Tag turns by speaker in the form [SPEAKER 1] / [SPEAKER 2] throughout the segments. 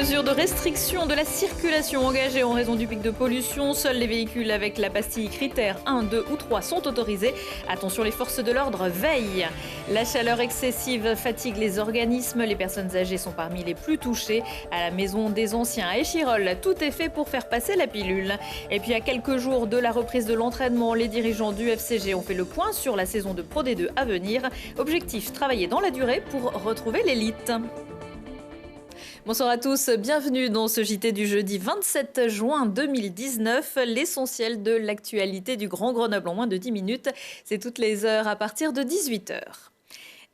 [SPEAKER 1] mesures de restriction de la circulation engagées en raison du pic de pollution. Seuls les véhicules avec la pastille critère 1, 2 ou 3 sont autorisés. Attention, les forces de l'ordre veillent. La chaleur excessive fatigue les organismes. Les personnes âgées sont parmi les plus touchées. À la maison des anciens à Échirolles, tout est fait pour faire passer la pilule. Et puis à quelques jours de la reprise de l'entraînement, les dirigeants du FCG ont fait le point sur la saison de Pro D2 à venir. Objectif, travailler dans la durée pour retrouver l'élite. Bonsoir à tous, bienvenue dans ce JT du jeudi 27 juin 2019. L'essentiel de l'actualité du Grand Grenoble en moins de 10 minutes. C'est toutes les heures à partir de 18h.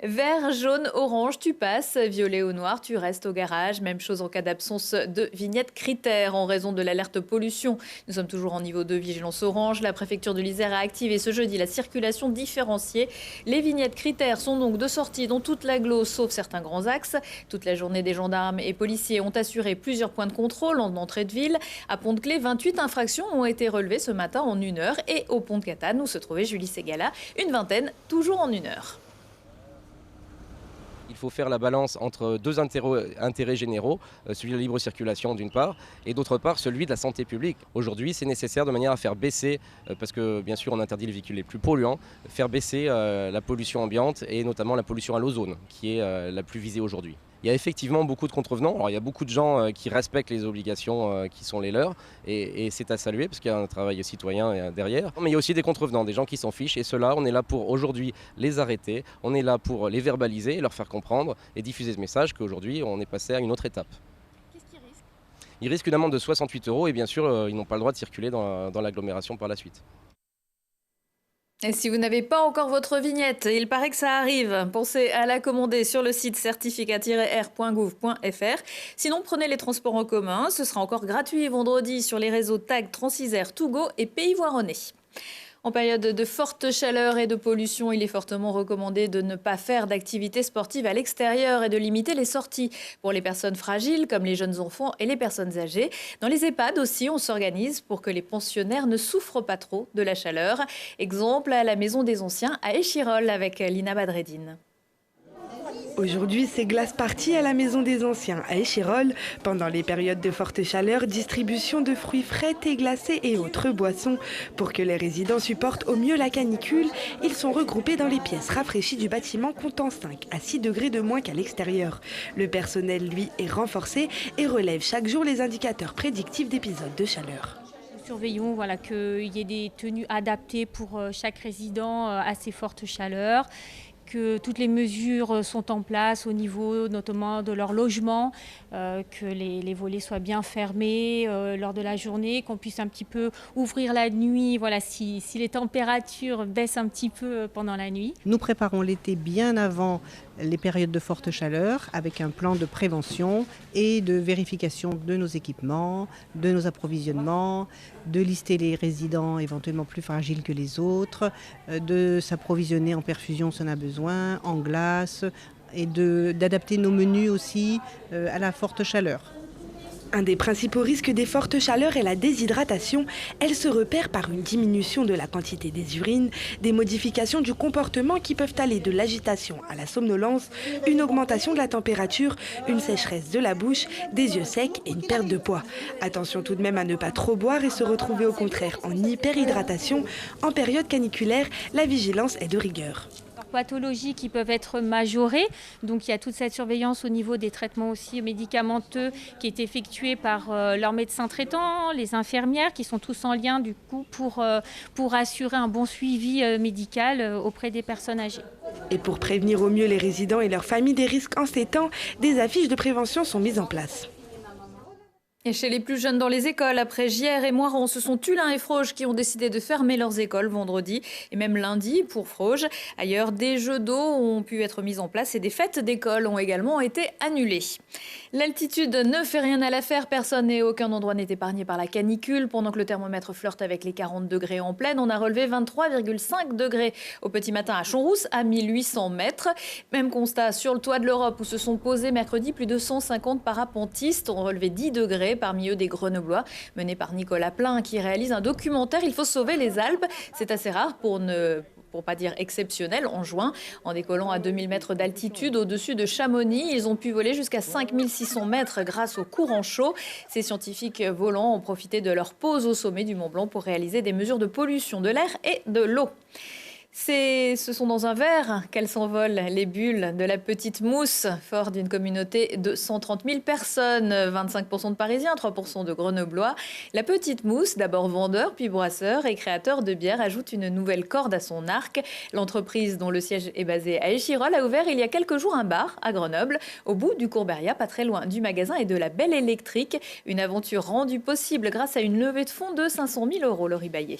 [SPEAKER 1] Vert, jaune, orange, tu passes. Violet ou noir, tu restes au garage. Même chose en cas d'absence de vignette critère en raison de l'alerte pollution. Nous sommes toujours en niveau 2 vigilance orange. La préfecture de l'Isère a activé ce jeudi la circulation différenciée. Les vignettes critères sont donc de sortie dans toute l'agglo, sauf certains grands axes. Toute la journée, des gendarmes et policiers ont assuré plusieurs points de contrôle en entrée de ville. À Pont-de-Clé, 28 infractions ont été relevées ce matin en 1 heure. Et au pont de Catane, où se trouvait Julie Ségala, une vingtaine, toujours en 1 heure.
[SPEAKER 2] Il faut faire la balance entre deux intérêts généraux, celui de la libre circulation d'une part, et d'autre part celui de la santé publique. Aujourd'hui, c'est nécessaire de manière à faire baisser, parce que bien sûr on interdit les véhicules les plus polluants, faire baisser la pollution ambiante et notamment la pollution à l'ozone, qui est la plus visée aujourd'hui. Il y a effectivement beaucoup de contrevenants. Alors, il y a beaucoup de gens qui respectent les obligations qui sont les leurs et c'est à saluer parce qu'il y a un travail citoyen derrière. Mais il y a aussi des contrevenants, des gens qui s'en fichent et ceux-là, on est là pour aujourd'hui les arrêter, on est là pour les verbaliser, leur faire comprendre et diffuser ce message qu'aujourd'hui on est passé à une autre étape.
[SPEAKER 3] Qu'est-ce qu'ils risquent ?
[SPEAKER 2] Ils risquent une amende de 68 € et bien sûr ils n'ont pas le droit de circuler dans l'agglomération par la suite.
[SPEAKER 1] Et si vous n'avez pas encore votre vignette, il paraît que ça arrive. Pensez à la commander sur le site certificat-r.gouv.fr. Sinon, prenez les transports en commun. Ce sera encore gratuit vendredi sur les réseaux TAG, Transisère, Tougo et Pays Voironnais. En période de forte chaleur et de pollution, il est fortement recommandé de ne pas faire d'activités sportives à l'extérieur et de limiter les sorties pour les personnes fragiles comme les jeunes enfants et les personnes âgées. Dans les EHPAD aussi, on s'organise pour que les pensionnaires ne souffrent pas trop de la chaleur. Exemple à la Maison des Anciens à Échirolles avec Lina Badreddine.
[SPEAKER 4] Aujourd'hui, c'est glace party à la Maison des Anciens à Échirolles. Pendant les périodes de forte chaleur, distribution de fruits frais, thé glacé et autres boissons. Pour que les résidents supportent au mieux la canicule, ils sont regroupés dans les pièces rafraîchies du bâtiment comptant 5 à 6 degrés de moins qu'à l'extérieur. Le personnel, lui, est renforcé et relève chaque jour les indicateurs prédictifs d'épisodes de chaleur.
[SPEAKER 3] Nous surveillons qu'il y ait des tenues adaptées pour chaque résident à ces fortes chaleurs, que toutes les mesures sont en place au niveau notamment de leur logement, que les volets soient bien fermés lors de la journée, qu'on puisse un petit peu ouvrir la nuit, si les températures baissent un petit peu pendant la nuit.
[SPEAKER 5] Nous préparons l'été bien avant les périodes de forte chaleur avec un plan de prévention et de vérification de nos équipements, de nos approvisionnements, de lister les résidents éventuellement plus fragiles que les autres, de s'approvisionner en perfusion si on a besoin, en glace et d'adapter nos menus aussi à la forte chaleur.
[SPEAKER 4] Un des principaux risques des fortes chaleurs est la déshydratation. Elle se repère par une diminution de la quantité des urines, des modifications du comportement qui peuvent aller de l'agitation à la somnolence, une augmentation de la température, une sécheresse de la bouche, des yeux secs et une perte de poids. Attention tout de même à ne pas trop boire et se retrouver au contraire en hyperhydratation. En période caniculaire, la vigilance est de rigueur.
[SPEAKER 3] Pathologies qui peuvent être majorées. Donc il y a toute cette surveillance au niveau des traitements aussi médicamenteux qui est effectuée par leurs médecins traitants, les infirmières qui sont tous en lien du coup pour assurer un bon suivi médical auprès des personnes âgées.
[SPEAKER 4] Et pour prévenir au mieux les résidents et leurs familles des risques en ces temps, des affiches de prévention sont mises en place.
[SPEAKER 1] Et chez les plus jeunes dans les écoles, après Gières et Moiron, ce sont Tullin et Froge qui ont décidé de fermer leurs écoles vendredi et même lundi pour Froge. Ailleurs, des jeux d'eau ont pu être mis en place et des fêtes d'école ont également été annulées. L'altitude ne fait rien à l'affaire, personne et aucun endroit n'est épargné par la canicule. Pendant que le thermomètre flirte avec les 40 degrés en pleine, on a relevé 23,5 degrés au petit matin à Champs-Rousse, à 1800 mètres. Même constat sur le toit de l'Europe où se sont posés mercredi plus de 150 parapentistes, ont relevé 10 degrés. Parmi eux des Grenoblois, menés par Nicolas Plein qui réalise un documentaire « Il faut sauver les Alpes ». C'est assez rare pour pour pas dire exceptionnel, en juin. En décollant à 2000 mètres d'altitude au-dessus de Chamonix, ils ont pu voler jusqu'à 5600 mètres grâce au courant chaud. Ces scientifiques volants ont profité de leur pause au sommet du Mont Blanc pour réaliser des mesures de pollution de l'air et de l'eau. Ce sont dans un verre qu'elles s'envolent, les bulles de la petite mousse, fort d'une communauté de 130 000 personnes, 25% de Parisiens, 3% de Grenoblois. La petite mousse, d'abord vendeur puis brasseur et créateur de bière, ajoute une nouvelle corde à son arc. L'entreprise, dont le siège est basé à Échirolles, a ouvert il y a quelques jours un bar à Grenoble, au bout du Courberia, pas très loin du magasin et de la Belle Électrique. Une aventure rendue possible grâce à une levée de fonds de 500 000 €, Laurie Baillet.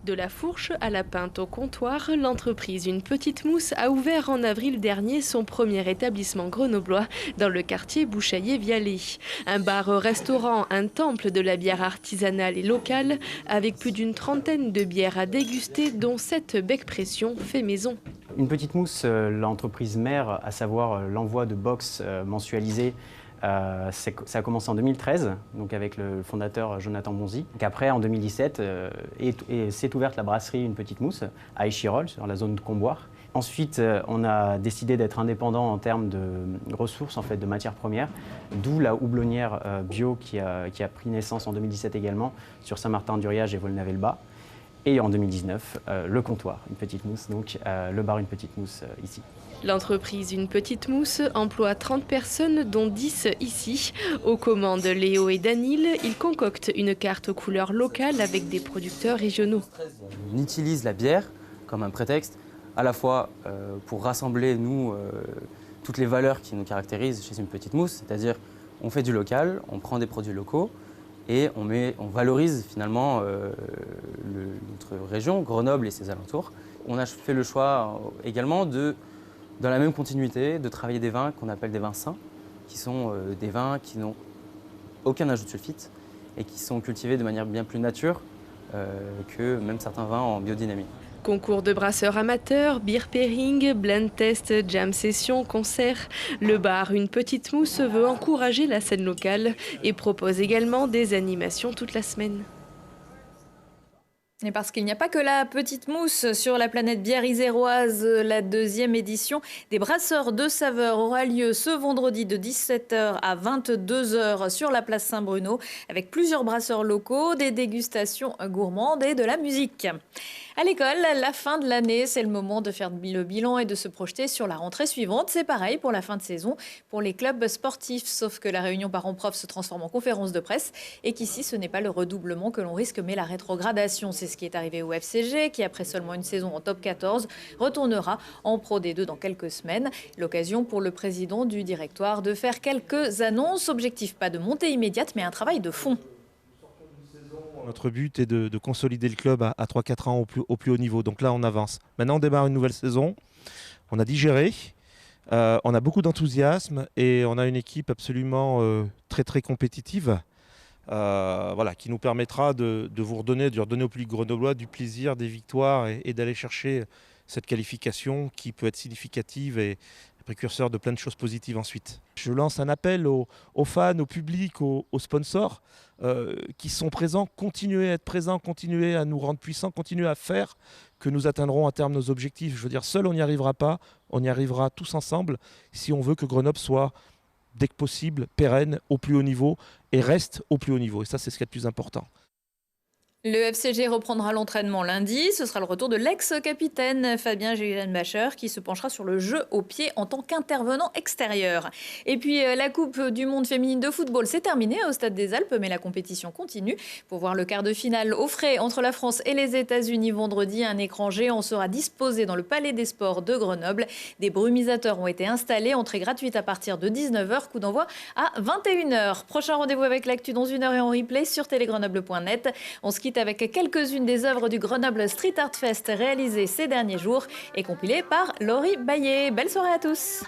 [SPEAKER 6] De la fourche à la pinte au comptoir, l'entreprise Une Petite Mousse a ouvert en avril dernier son premier établissement grenoblois dans le quartier Bouchaillé-Vialet. Un bar-restaurant, un temple de la bière artisanale et locale, avec plus d'une trentaine de bières à déguster, dont 7 bec pression fait maison.
[SPEAKER 7] Une Petite Mousse, l'entreprise mère, à savoir l'envoi de box mensualisés, ça a commencé en 2013, donc avec le fondateur Jonathan Bonzi. Donc après, en 2017, s'est ouverte la brasserie Une Petite Mousse à Échirolles, sur la zone de Comboire. Ensuite, on a décidé d'être indépendant en termes de ressources, en fait, de matières premières, d'où la houblonnière bio qui a pris naissance en 2017 également sur Saint-Martin-du-Riage et Volnavé-le-Bas. Et en 2019, le comptoir Une Petite Mousse, donc le bar Une Petite Mousse ici.
[SPEAKER 6] L'entreprise Une Petite Mousse emploie 30 personnes, dont 10 ici. Aux commandes Léo et Danil, ils concoctent une carte couleur locale avec des producteurs régionaux.
[SPEAKER 8] On utilise la bière comme un prétexte, à la fois pour rassembler, nous, toutes les valeurs qui nous caractérisent chez Une Petite Mousse, c'est-à-dire on fait du local, on prend des produits locaux et on valorise finalement notre région, Grenoble et ses alentours. On a fait le choix également dans la même continuité, de travailler des vins qu'on appelle des vins sains, qui sont des vins qui n'ont aucun ajout de sulfite et qui sont cultivés de manière bien plus nature que même certains vins en biodynamie.
[SPEAKER 6] Concours de brasseurs amateurs, beer pairing, blend test, jam session, concert. Le bar Une Petite Mousse veut encourager la scène locale et propose également des animations toute la semaine.
[SPEAKER 1] Et parce qu'il n'y a pas que la petite mousse sur la planète bière iséroise, la 2e édition des Brasseurs de Saveurs aura lieu ce vendredi de 17h à 22h sur la place Saint-Bruno avec plusieurs brasseurs locaux, des dégustations gourmandes et de la musique. À l'école, la fin de l'année, c'est le moment de faire le bilan et de se projeter sur la rentrée suivante. C'est pareil pour la fin de saison, pour les clubs sportifs, sauf que la réunion parents-prof se transforme en conférence de presse et qu'ici, ce n'est pas le redoublement que l'on risque, mais la rétrogradation. C'est ce qui est arrivé au FCG, qui après seulement une saison en top 14, retournera en Pro D2 dans quelques semaines. L'occasion pour le président du directoire de faire quelques annonces. Objectif pas de montée immédiate, mais un travail de fond.
[SPEAKER 9] Notre but est de consolider le club à 3-4 ans au plus haut niveau. Donc là, on avance. Maintenant, on démarre une nouvelle saison. On a digéré. On a beaucoup d'enthousiasme et on a une équipe absolument très, très compétitive. Qui nous permettra de vous redonner au public grenoblois du plaisir, des victoires et d'aller chercher cette qualification qui peut être significative et précurseur de plein de choses positives ensuite. Je lance un appel aux fans, au public, aux sponsors qui sont présents. Continuez à être présents, continuez à nous rendre puissants, continuez à faire que nous atteindrons à terme nos objectifs. Je veux dire, seul on n'y arrivera pas, on y arrivera tous ensemble si on veut que Grenoble soit, dès que possible, pérenne au plus haut niveau et reste au plus haut niveau. Et ça, c'est ce qui est le plus important.
[SPEAKER 1] Le FCG reprendra l'entraînement lundi. Ce sera le retour de l'ex-capitaine Fabien Gillenbacher qui se penchera sur le jeu au pied en tant qu'intervenant extérieur. Et puis la Coupe du monde féminine de football, c'est terminé au Stade des Alpes, mais la compétition continue. Pour voir le quart de finale au frais entre la France et les États-Unis vendredi, un écran géant sera disposé dans le Palais des Sports de Grenoble. Des brumisateurs ont été installés, entrée gratuite à partir de 19h, coup d'envoi à 21h. Prochain rendez-vous avec l'actu dans 1 heure et en replay sur télégrenoble.net. On se quitte avec quelques-unes des œuvres du Grenoble Street Art Fest réalisées ces derniers jours et compilées par Laurie Baillet. Belle soirée à tous.